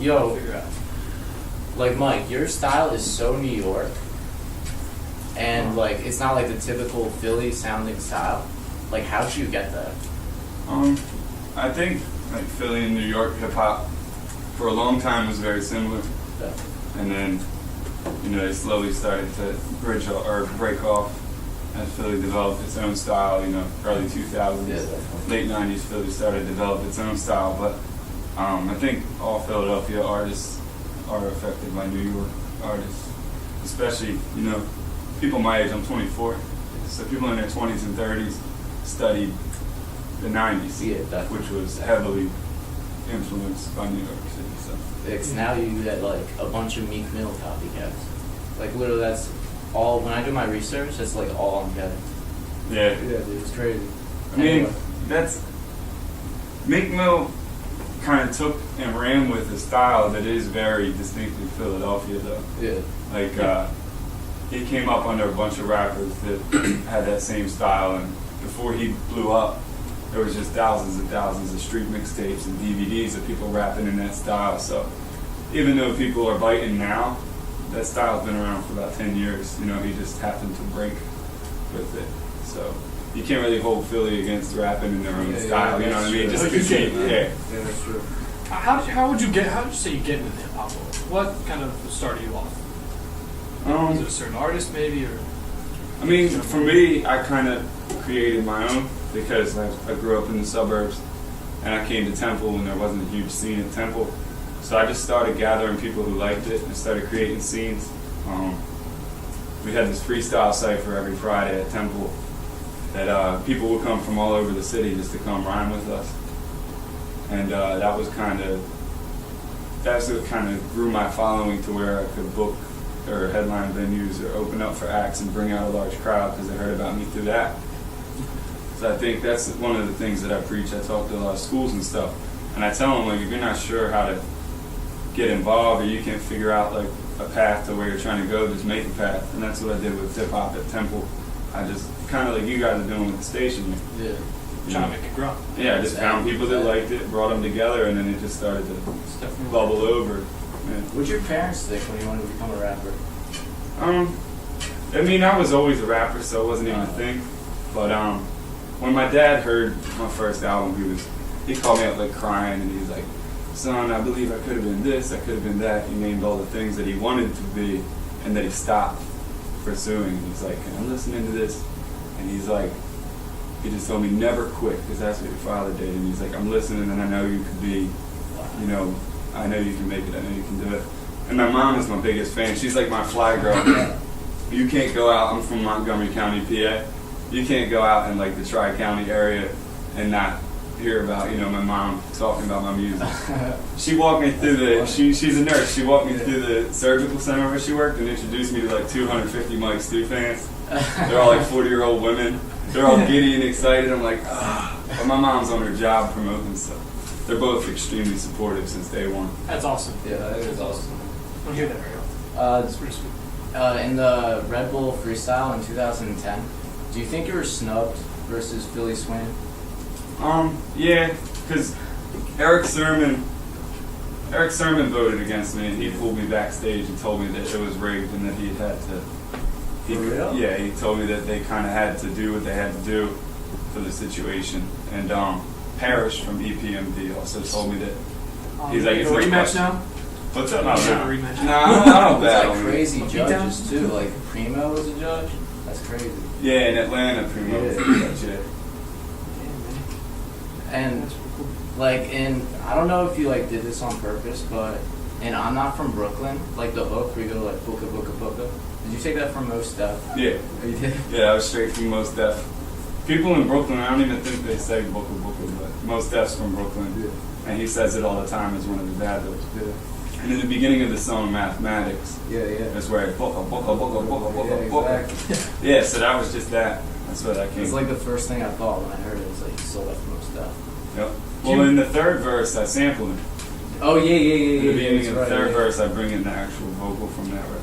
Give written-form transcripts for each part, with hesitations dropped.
Yo, like Mike, your style is so New York, and like it's not like the typical Philly sounding style. Like, how did you get that? I think like Philly and New York hip hop for a long time was very similar, Yeah. and then they slowly started to bridge or break off as Philly developed its own style. Early 2000s, Yeah, definitely. late 90s, Philly started to develop its own style, but I think all Philadelphia artists are affected by New York artists, especially people my age. I'm 24, so people in their 20s and 30s studied the 90s, Yeah, definitely. which was heavily influenced by New York City. So It's now you get like a bunch of Meek Mill copycats. Like literally, that's all. When I do my research, that's like all I'm getting. yeah, Yeah, dude, it's crazy. I mean Anyway. that's Meek Mill kind of took and ran with a style that is very distinctly Philadelphia, though. Yeah. Like he came up under a bunch of rappers that had that same style, and before he blew up, there was just thousands and thousands of street mixtapes and DVDs of people rapping in that style. So even though people are biting now, that style's been around for about 10 years. He just happened to break with it. So you can't really hold Philly against rapping in their own style. You know what I mean? Just You 'cause can't, Yeah, that's true. How would you say you get into the hip hop world? What kind of started you off? Was it a certain artist maybe, or? I mean, for me, I kind of created my own because I grew up in the suburbs, and I came to Temple when there wasn't a huge scene at Temple. So I just started gathering people who liked it and started creating scenes. We had this freestyle cipher every Friday at Temple that people would come from all over the city just to come rhyme with us. And that's what kind of grew my following to where I could book or headline venues or open up for acts and bring out a large crowd because they heard about me through that. So I think that's one of the things that I preach. I talk to a lot of schools and stuff, and I tell them, like, if you're not sure how to get involved or you can't figure out like a path to where you're trying to go, just make a path. And that's what I did with hip hop at Temple. I just kind of like you guys are doing with the station. Yeah. Trying to make it grow. Yeah, I just found people that liked it, brought them together, and then it just started to It's definitely bubble over. Yeah. What'd your parents think when you wanted to become a rapper? I mean, I was always a rapper, so it wasn't even a thing. But when my dad heard my first album, he called me up like crying, and he was like, "Son, I believe I could have been this, I could have been that." He named all the things that he wanted to be, and that he stopped pursuing. He's like, "I'm listening to this," and he's like, he just told me never quit because that's what your father did. And he's like, "I'm listening, and I know you could be, I know you can make it. I know you can do it." And my mom is my biggest fan. She's like my fly girl. You can't go out. I'm from Montgomery County, PA. You can't go out in like the Tri-County area and not hear about my mom talking about my music. She walked me through she's a nurse. She walked me through the surgical center where she worked and introduced me to like 250 Mike Stu fans. They're all like 40-year-old women. They're all giddy and excited. I'm like, ah. But my mom's on her job promoting stuff. They're both extremely supportive since day one. That's awesome. Yeah, that is awesome. I don't hear that very often. It's pretty sweet. In the Red Bull freestyle in 2010, do you think you were snubbed versus Philly Swain? Yeah, because Eric Sermon voted against me, and he pulled me backstage and told me that it was rigged and that he had to. For real? Yeah, he told me that they kind of had to do what they had to do for the situation. And Parrish from EPMD also told me that he's like, a it's no rematch question. now? What's up? You No, should no. have a rematch. No, I don't It's bet like on crazy Beat judges too. Like Primo was a judge. That's crazy. Yeah, in Atlanta, pretty much. Yeah. And That's pretty cool. like I don't know if you like did this on purpose, but I'm Not From Brooklyn, like the hook where you go like booka booka booka. Did you take that from Most Def? Yeah. Oh, you did? Yeah, I was straight from Most Def. People in Brooklyn, I don't even think they say Booka Booka, but Most Def's from Brooklyn. Yeah. And he says it all the time as one of his bad libs. Yeah. And in the beginning of the song Mathematics, Yeah, that's where it Booka Booka Booka Booka Booka yeah, Booka. exactly. Yeah, so that was just that. That's what I came. It's like the first thing I thought when I heard it. It was like you stole that from Most Def. Yep. Well, in the third verse, I sampled him. Oh yeah. In the beginning of the that's third right, yeah. verse, I bring in the actual vocal from that record.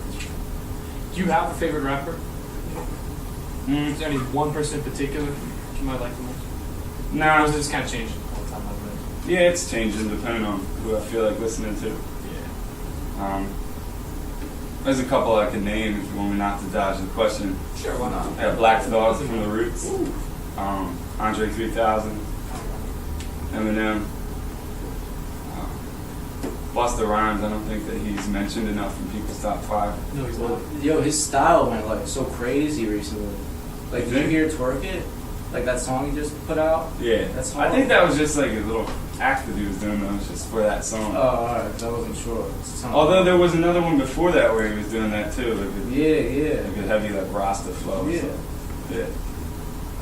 Do you have a favorite rapper? Is there any one person in particular you might like the most? Or Nah, does this kind of change all the time? Yeah, it's changing depending on who I feel like listening to. Yeah. There's a couple I can name if you want me not to dodge the question. Sure, why not? I got Black Thought from The Roots, Andre 3000, Eminem, Busta Rhymes. I don't think that he's mentioned enough in people's top 5. No, he's not. Yo, his style went like so crazy recently. Like, did you hear Twerk It? Like that song he just put out? Yeah, That's I think that was just like a little act that he was doing. That was just for that song. Oh, alright, I wasn't sure. Although there was another one before that where he was doing that too. Like Yeah. a heavy like Rasta flow. Yeah. Yeah.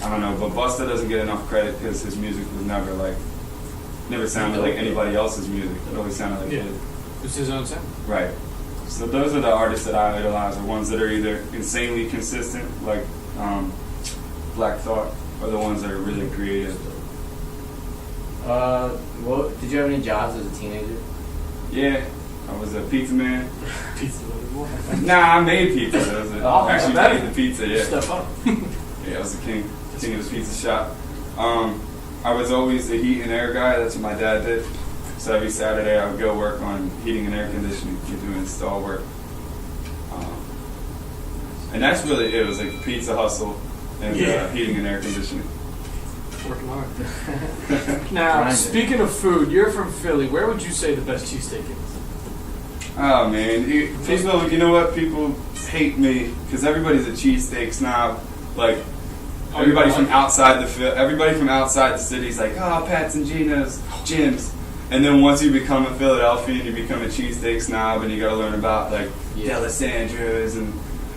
I don't know, but Busta doesn't get enough credit because his music was never sounded like anybody else's music. It always sounded like his. It's his own sound. Right. So those are the artists that I idolize, the ones that are either insanely consistent, like Black Thought, or the ones that are really creative. Well, did you have any jobs as a teenager? Yeah, I was a pizza man. Pizza little boy. Nah, I made pizza. I actually I bet. made the pizza, yeah. Step up. Yeah, I was the king of the pizza shop. I was always the heat and air guy. That's what my dad did. So every Saturday I would go work on heating and air conditioning, do install work. And that's really it. It was like pizza hustle and heating and air conditioning. Working hard. Now, Grinding. speaking of food, you're from Philly. Where would you say the best cheesesteak is? Oh man, people, you know what? People hate me because everybody's a cheesesteak snob. Like everybody from outside the city's like, oh, Pat's and Gino's, Jim's. And then once you become a Philadelphian, you become a cheesesteak snob, and you got to learn about like D'Alessandro's and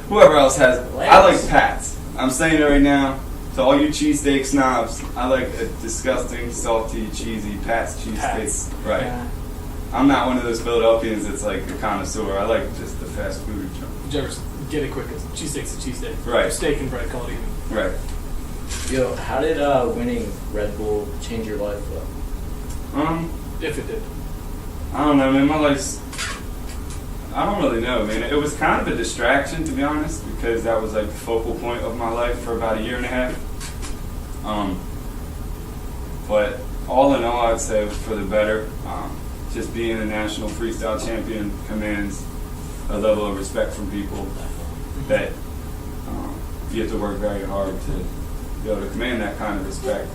whoever else has. I like Pat's. I'm saying it right now. To all you cheesesteak snobs, I like a disgusting, salty, cheesy Pat's cheesesteak. Right. Yeah. I'm not one of those Philadelphians that's like a connoisseur. I like just the fast food junk. Did you ever get it quick? Cheesesteak's a cheesesteak. Right. Steak and bread, call it even. Right. Yo, how did winning Red Bull change your life, though? If it did. I don't know, man. My life's... I don't really know, man. It was kind of a distraction, to be honest, because that was like the focal point of my life for about a year and a half. But all in all, I'd say it was for the better. Just being a national freestyle champion commands a level of respect from people that you have to work very hard to be able to command that kind of respect.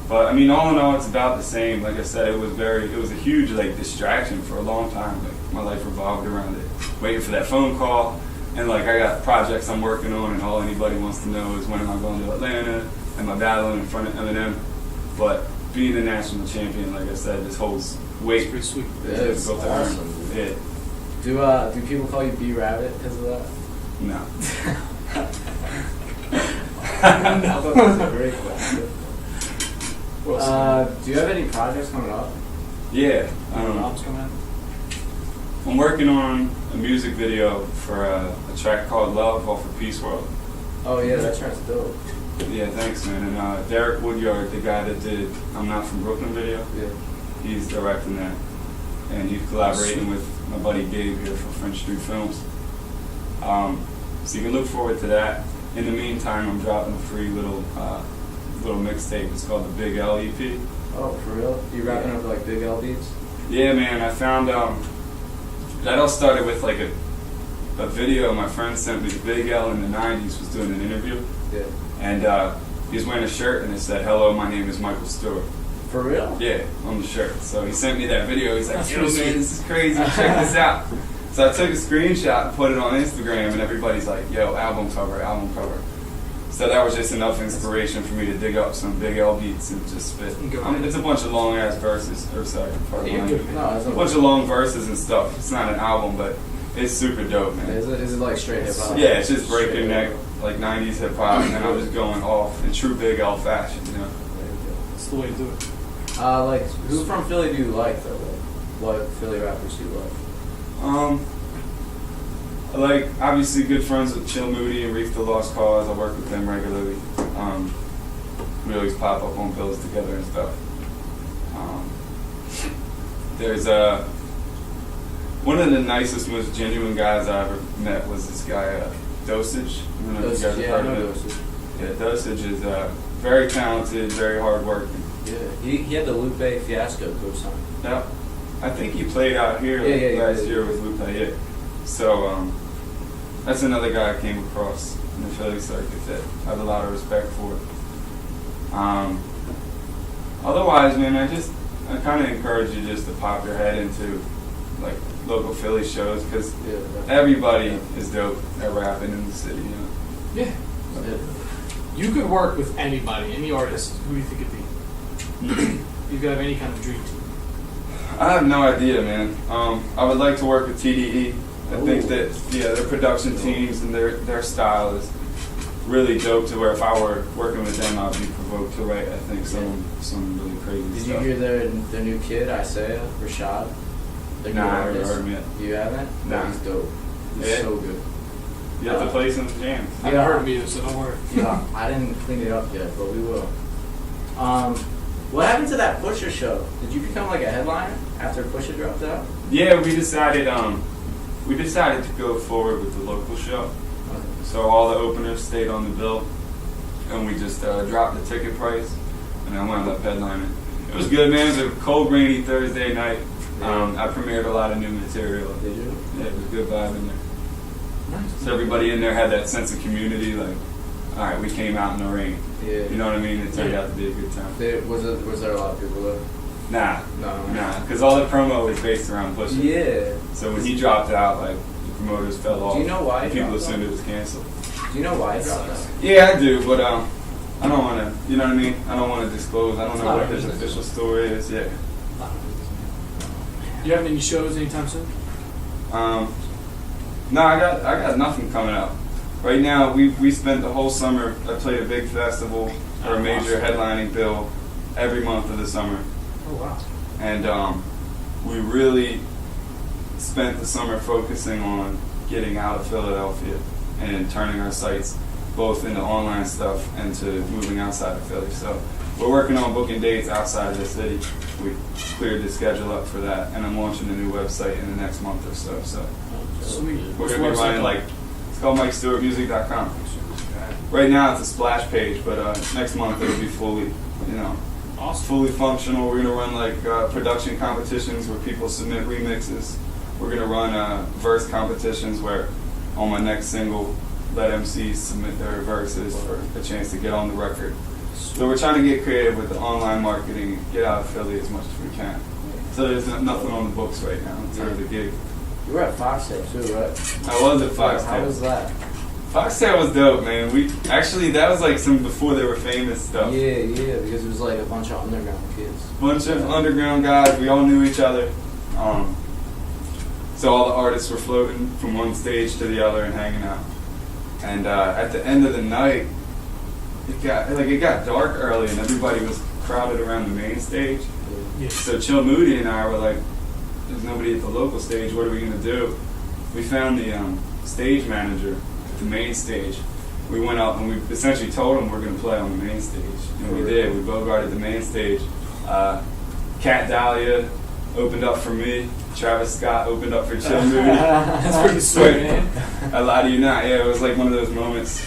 But I mean, all in all, it's about the same. Like I said, it was a huge like distraction for a long time. Like my life revolved around it, waiting for that phone call, and like I got projects I'm working on, and all anybody wants to know is when am I going to Atlanta? Am I battling in front of Eminem? But being a national champion, like I said, just holds weight. It's pretty sweet. Yeah, it's awesome, dude. Yeah. Do people call you B Rabbit because of that? No. I thought that was a great question. Do you have any projects coming up? Yeah. Albums coming out? I'm working on a music video for a track called Love off of Peace World. Oh yeah, that track's dope. Yeah, thanks, man. And Derek Woodyard, the guy that did I'm Not From Brooklyn video, Yeah. he's directing that. And he's collaborating with my buddy Gabe here for French Street Films. So you can look forward to that. In the meantime, I'm dropping a free little mixtape. It's called the Big L EP. Oh, for real? You rapping over like Big L beats? Yeah, man. I found that all started with like a video my friend sent me. Big L in the '90s was doing an interview, Yeah. and he was wearing a shirt and it said, "Hello, my name is Michael Stewart." For real? Yeah, on the shirt. So he sent me that video. He's like, That's "Yo, pretty man, sweet. this is crazy. Check this out." So I took a screenshot and put it on Instagram, and everybody's like, "Yo, album cover, album cover." So that was just enough inspiration for me to dig up some Big L beats and just spit. It's a bunch of long ass verses, or sorry, pardon You're my good, language. No, it's A bunch of long verses and stuff. It's not an album, but it's super dope, man. Is it like straight hip hop? Yeah, it's just breaking neck, like '90s hip hop, and then I'm just going off in true Big L fashion, you know. That's the way to do it. Like, who from Philly do you like though? Like, what Philly rappers do you like? Like, obviously good friends with Chill Moody and Reef the Lost Cause. I work with them regularly. We always pop up on bills together and stuff. There's one of the nicest, most genuine guys I ever met was this guy, Dosage. I don't know if you guys have heard of him. Dosage. Yeah, Dosage is very talented, very hardworking. Yeah. He had the Lupe fiasco ghost hunt. Yeah. I think he played out here last year with Lupe. Yeah. So that's another guy I came across in the Philly circuit that I have a lot of respect for. Otherwise, man, I kind of encourage you just to pop your head into like local Philly shows because everybody is dope at rapping in the city. You know. Yeah. You could work with anybody, any artist. Who do you think it'd be? You could have any kind of dream team. I have no idea, man. I would like to work with TDE. I think that their production teams and their style is really dope. To where if I were working with them, I'd be provoked to write. I think some really crazy Did stuff. you hear their new kid, Isaiah Rashad? Nah, I haven't heard him yet. You haven't? Nah. He's dope. He's Yeah. so good. You have to play some jams. I haven't heard of either, so don't worry. Yeah, I didn't clean it up yet, but we will. What happened to that Pusha show? Did you become like a headliner after Pusha dropped out? Yeah, we decided to go forward with the local show. So all the openers stayed on the bill, and we just dropped the ticket price, and I wound up headlining. It was good, man. It was a cold, rainy Thursday night. I premiered a lot of new material. Did you? Yeah, it was a good vibe in there. Nice. So everybody in there had that sense of community, like, all right, we came out in the rain. Yeah. You know what I mean? It turned out to be a good time. Was there a lot of people though? Nah, No. because all the promo was based around Pusha. Yeah. So when he dropped out, like, the promoters fell off. Do you know why he People dropped assumed out? it was canceled. Do you know why he dropped out? Yeah, I do, but I don't want to. You know what I mean? I don't want to disclose. I don't It's know not what a his business. official story is. Yeah. You having any shows anytime soon? No, I got nothing coming up. Right now, we spent the whole summer. I played a big festival or a major headlining bill every month of the summer, Oh wow. and we really spent the summer focusing on getting out of Philadelphia and turning our sights both into online stuff and to moving outside of Philly. So we're working on booking dates outside of the city. We cleared the schedule up for that, and I'm launching a new website in the next month or so. So Sweet. we're going to be running like, it's called MikeStewartMusic.com. Right now it's a splash page, but next month it'll be fully, Awesome. fully functional. We're going to run like production competitions where people submit remixes. We're going to run verse competitions where on my next single, let MCs submit their verses for a chance to get on the record. So we're trying to get creative with the online marketing and get out of Philly as much as we can. So there's nothing on the books right now in terms of gig. You were at Foxtail too, right? I was at Foxtail. How was that? Foxtail was dope, man. That was like some before they were famous stuff. Yeah, because it was like a bunch of underground kids. Bunch of underground guys. We all knew each other. So all the artists were floating from one stage to the other and hanging out. And at the end of the night, it got dark early and everybody was crowded around the main stage. Yeah. So Chill Moody and I were like, there's nobody at the local stage, what are we going to do? We found the stage manager at the main stage. We went up and we essentially told him we're going to play on the main stage. And we did. We bogarted the main stage. Cat Dahlia opened up for me. Travis Scott opened up for Chill Moody. That's pretty sweet, man. I lie to you not. Yeah, it was like one of those moments